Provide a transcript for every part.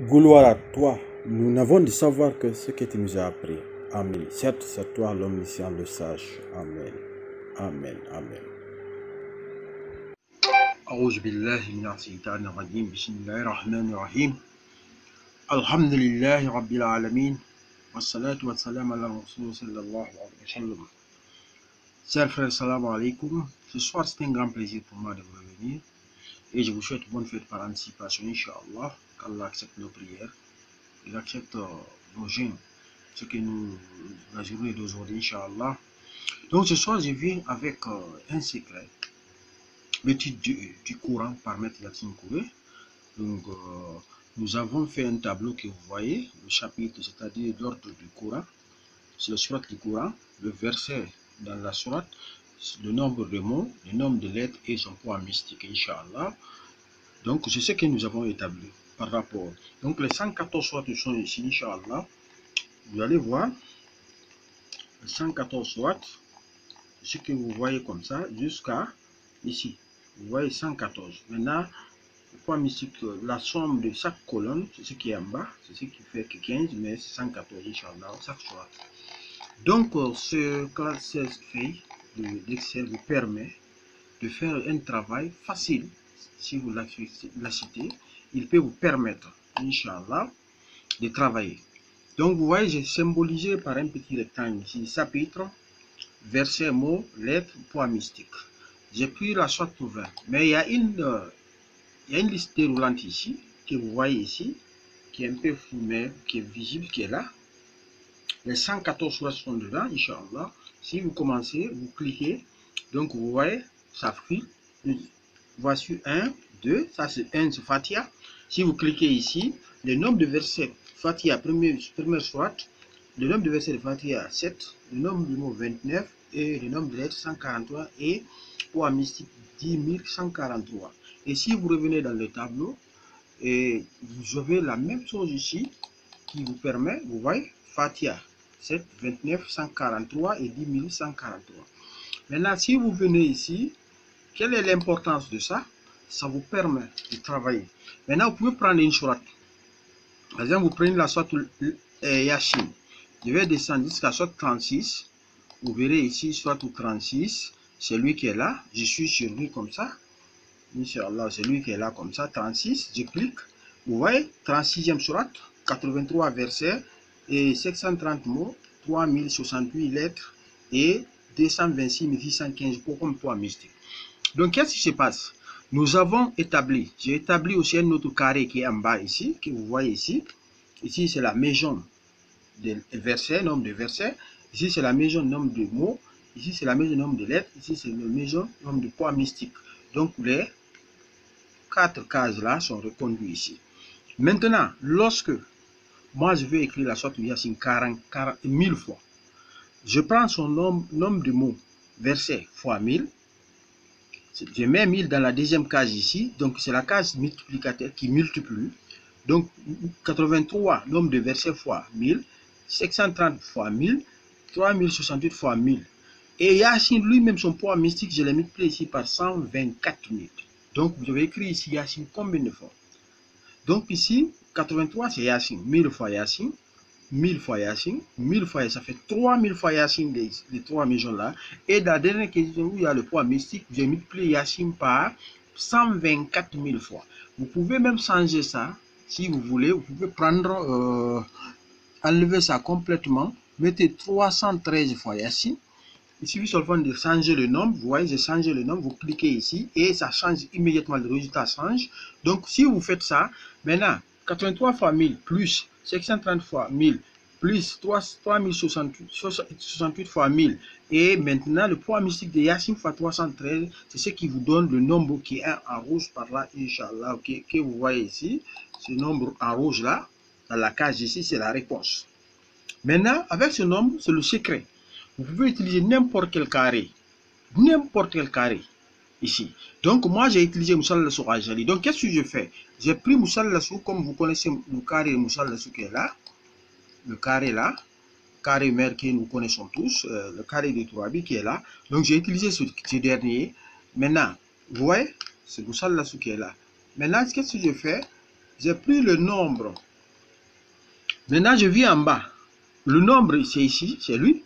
Gloire à toi, nous n'avons de savoir que ce que tu nous as appris. Amen. Certes, c'est toi l'omniscient, le sage. Amen. Amen. Amen. أعوذ بالله من الشيطان الرجيم بسم الله الرحمن الرحيم الحمد لله رب العالمين والصلاة والسلام على رسول صلى الله عليه وسلم. Chers frères, salam alaikum. Ce soir, c'est un grand plaisir pour moi de vous revenir et je vous souhaite bonne fête par anticipation, Inch'Allah, qu'Allah accepte nos prières, il accepte nos jeûnes, ce que nous, la journée d'aujourd'hui, Inch'Allah. Donc ce soir, je viens avec un secret. L'étude du Coran par Maître Yassine Kouré. Donc, nous avons fait un tableau que vous voyez, le chapitre, c'est-à-dire l'ordre du Coran. C'est le surat du Coran, le verset dans la surat, le nombre de mots, le nombre de lettres et son poids mystique, Inch'Allah. Donc, c'est ce que nous avons établi par rapport. Donc, les 114 surats sont ici, Inch'Allah. Vous allez voir, les 114 surats, ce que vous voyez comme ça, jusqu'à ici. Vous voyez 114. Maintenant, le poids mystique, la somme de chaque colonne, c'est ce qui est en bas, c'est ce qui fait que 15, mais c'est 114, Inch'Allah, chaque soir. Donc, cette feuille d'Excel vous permet de faire un travail facile. Si vous l'achetez, il peut vous permettre, Inch'Allah, de travailler. Donc, vous voyez, j'ai symbolisé par un petit rectangle ici, chapitre, verset, mot, lettre, poids mystique. J'ai pris la sourate pour 20, mais il y a une liste déroulante ici, que vous voyez ici, qui est un peu flou, mais qui est visible, qui est là. Les 114 sourates sont dedans, Inch'Allah. Si vous commencez, vous cliquez, donc vous voyez, ça file. Voici 1, 2, ça c'est 1, c'est Fatiha. Si vous cliquez ici, le nombre de versets, Fatiha, première sourate, le nombre de versets de Fatiha 7, le nombre de mots 29, et le nombre de lettres 143, et poids mystique 10 143. Et si vous revenez dans le tableau, et vous avez la même chose ici qui vous permet, vous voyez, Fatiha 7, 29, 143 et 10 143. Maintenant, si vous venez ici, quelle est l'importance de ça? Ça vous permet de travailler. Maintenant, vous pouvez prendre une sourate. Par exemple, vous prenez la sourate Yasin. Je vais descendre jusqu'à la sourate 36. Vous verrez ici, sourate 36. C'est lui qui est là. Je suis sur lui comme ça. Inch'Allah, c'est lui qui est là comme ça. 36. Je clique. Vous voyez, 36e sourate, 83 versets et 730 mots, 3068 lettres et 226 815 comme poids mystique. Donc, qu'est-ce qui se passe? Nous avons établi, j'ai établi aussi un autre carré qui est en bas ici, que vous voyez ici. Ici, c'est la maison des versets, nombre de versets. Ici, c'est la maison nombre de mots. Ici, c'est la maison nombre de lettres. Ici, c'est la maison nombre de poids mystique. Donc, les 4 cases là sont reconduites ici. Maintenant, lorsque moi, je vais écrire la sourate Yasin 1000 fois, je prends son nombre de mots, versets fois 1000. Je mets 1000 dans la deuxième case ici, donc c'est la case multiplicateur qui multiplie. Donc 83 nombre de versets fois 1000, 630 fois 1000, 3068 fois 1000. Et Yasin lui-même, son poids mystique, je l'ai multiplié ici par 124 000. Donc vous avez écrit ici Yasin combien de fois? Donc ici, 83 c'est Yasin, 1000 fois Yasin, 1000 fois Yasin, 1000 fois Yasin, ça fait 3000 fois Yasin des 3 maisons là. Et dans la dernière question où il y a le poids mystique, j'ai multiplié Yasin par 124 000 fois. Vous pouvez même changer ça, si vous voulez, vous pouvez prendre, enlever ça complètement, mettez 313 fois Yasin. Il suffit seulement de changer le nombre. Vous voyez, j'ai changé le nombre, vous cliquez ici et ça change immédiatement, le résultat change. Donc, si vous faites ça, maintenant, 83 fois 1000 plus 630 fois 1000 plus 3068 fois 1000 et maintenant le poids mystique de Yasin fois 313, c'est ce qui vous donne le nombre qui est en rouge par là, Inch'Allah, que vous voyez ici. Ce nombre en rouge là, dans la case ici, c'est la réponse. Maintenant, avec ce nombre, c'est le secret. Vous pouvez utiliser n'importe quel carré ici. Donc moi j'ai utilisé Musallasu Ajali. Donc qu'est-ce que je fais? J'ai pris Musallasu, comme vous connaissez le carré Musallasu qui est là, le carré là, carré mère que nous connaissons tous, le carré de Tourabi qui est là. Donc j'ai utilisé ce dernier. Maintenant, vous voyez, c'est Musallasu qui est là. Maintenant, qu'est-ce que je fais? J'ai pris le nombre Maintenant, je viens en bas. Le nombre, c'est ici, c'est lui.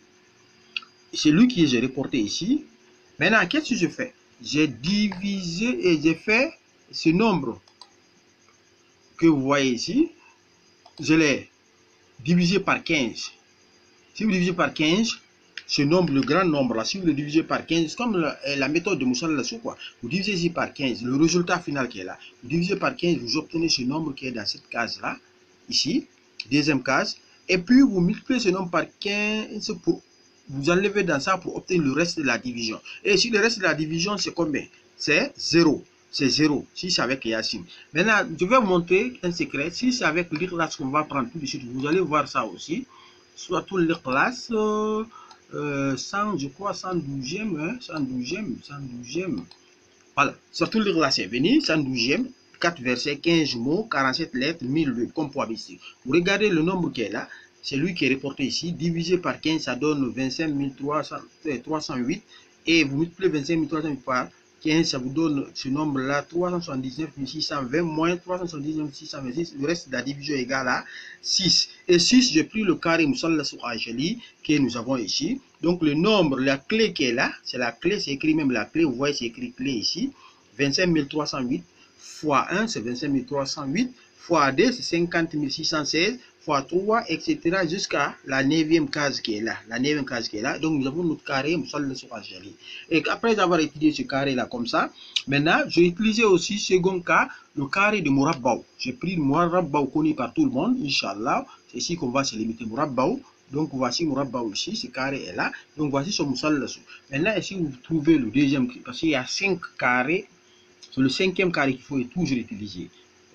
C'est lui qui j'ai reporté ici. Maintenant, qu'est-ce que je fais? J'ai divisé et j'ai fait ce nombre que vous voyez ici. Je l'ai divisé par 15. Si vous divisez par 15, ce nombre, le grand nombre là, si vous le divisez par 15, comme la méthode de Moussa Lassou, quoi. Vous divisez ici par 15, le résultat final qui est là. Vous divisez par 15, vous obtenez ce nombre qui est dans cette case là, ici, deuxième case. Et puis vous multipliez ce nombre par 15 pour vous enlevez dans ça pour obtenir le reste de la division. Et si le reste de la division, c'est combien? C'est 0. C'est 0. Si c'est avec Yacine. Maintenant, je vais vous montrer un secret. Si c'est avec l'Ikhlas qu'on va prendre tout de suite, vous allez voir ça aussi. Soit tout l'Ikhlas, 100, je crois, 112e, hein, 112e. Voilà. Surtout l'Ikhlas est venu, 112e. 4 versets, 15 mots, 47 lettres, 1002, comme poids mystique. Vous regardez le nombre qui est là. C'est lui qui est reporté ici, divisé par 15, ça donne 25 308, et vous multipliez 25 308 par 15, ça vous donne ce nombre-là, 379 620 moins 379 626, le reste de la division est égal à 6. Et 6, j'ai pris le carré Moussa Lassou Ajali que nous avons ici. Donc le nombre, la clé qui est là, c'est la clé, c'est écrit même la clé, vous voyez c'est écrit clé ici, 25 308 fois 1, c'est 25 308, fois 2, c'est 50 616, fois 3, etc. jusqu'à la 9e case qui est là. La 9e case qui est là. Donc, nous avons notre carré Moussa Lassou Ajali. Et après avoir étudié ce carré-là comme ça, maintenant, j'ai utilisé aussi, second cas, le carré de Mourabbaou. J'ai pris le Mourabbaou connu par tout le monde, Inch'Allah. C'est ici qu'on va se limiter Mourabbaou. Donc, voici Mourabbaou ici, ce carré est là. Donc, voici son Moussa Lassou. Maintenant, ici, vous trouvez le deuxième, parce qu'il y a 5 carrés. C'est le 5e carré qu'il faut toujours utiliser.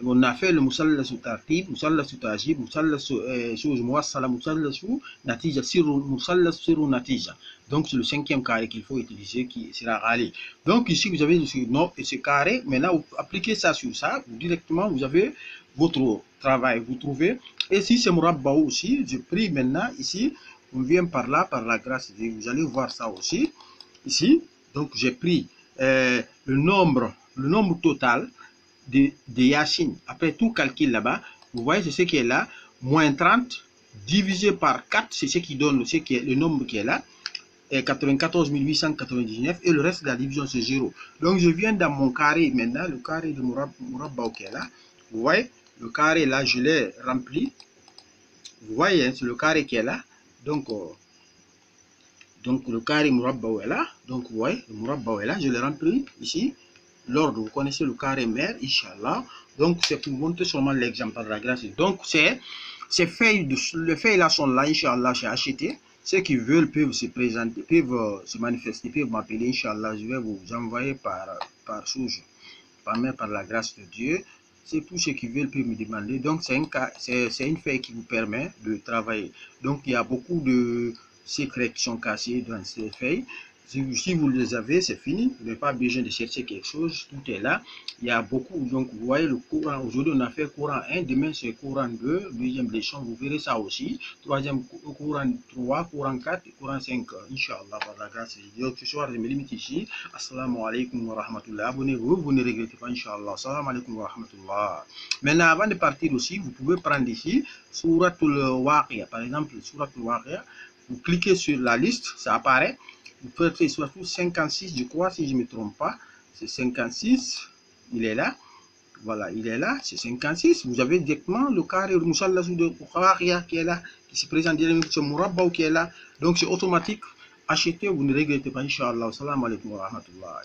On a fait le Moussa Lassou Tartib, Moussa Lassou Tajib, Moussa Lassou Mouassala, Moussa Lassou Natija, Moussa Lassou Natija. Donc c'est le 5e carré qu'il faut utiliser qui sera râlé. Donc ici vous avez ce carré, maintenant vous appliquez ça sur ça, directement vous avez votre travail, vous trouvez. Et si c'est Mourabbaou aussi, je prie maintenant ici, on vient par là, par la grâce de Dieu, vous allez voir ça aussi, ici. Donc j'ai pris le nombre total de Yacine. Après tout calcul là-bas, vous voyez, c'est ce qui est là, moins 30 divisé par 4, c'est ce qui donne le nombre qui est là, et 94 899, et le reste de la division c'est 0. Donc je viens dans mon carré maintenant, le carré de Mourabbaou qui est là, vous voyez, le carré là, je l'ai rempli, vous voyez, hein, c'est le carré qui est là, donc le carré Mourabbaou est là, donc vous voyez, le Mourabbaou est là, je l'ai rempli ici. L'ordre, vous connaissez le carré mère, Inch'Allah. Donc, c'est pour montrer seulement l'exemple par la grâce. Donc, ces feuilles, les feuilles là sont là, Inch'Allah, j'ai acheté. Ceux qui veulent peuvent se présenter, peuvent se manifester, peuvent m'appeler, Inch'Allah. Je vais vous envoyer par la grâce de Dieu. C'est tous ceux qui veulent peuvent me demander. Donc, c'est une feuille qui vous permet de travailler. Donc, il y a beaucoup de secrets qui sont cachés dans ces feuilles. Si vous les avez, c'est fini. Vous n'avez pas besoin de chercher quelque chose. Tout est là. Il y a beaucoup. Donc, vous voyez le courant. Aujourd'hui, on a fait courant 1. Demain, c'est courant 2. Deuxième leçon, vous verrez ça aussi. Troisième, courant 3, courant 4, courant 5. Inch'Allah, par la grâce de Dieu. Donc, ce soir, je me limite ici. Assalamu alaikum wa rahmatullah. Abonnez-vous. Vous ne regrettez pas, Inch'Allah. Assalamu alaikum wa rahmatullah. Maintenant, avant de partir aussi, vous pouvez prendre ici Souratul Waqia. Par exemple, Souratul Waqia. Vous cliquez sur la liste, ça apparaît. Vous faites surtout 56, je crois, si je ne me trompe pas. C'est 56, il est là. Voilà, il est là, c'est 56. Vous avez directement le carré Moussa Lassou de Waqia qui est là, qui se présente directement sur Mourabbaou qui est là. Donc c'est automatique. Achetez, vous ne regrettez pas, Inch'Allah. Salam alaikum wa rahmatullah.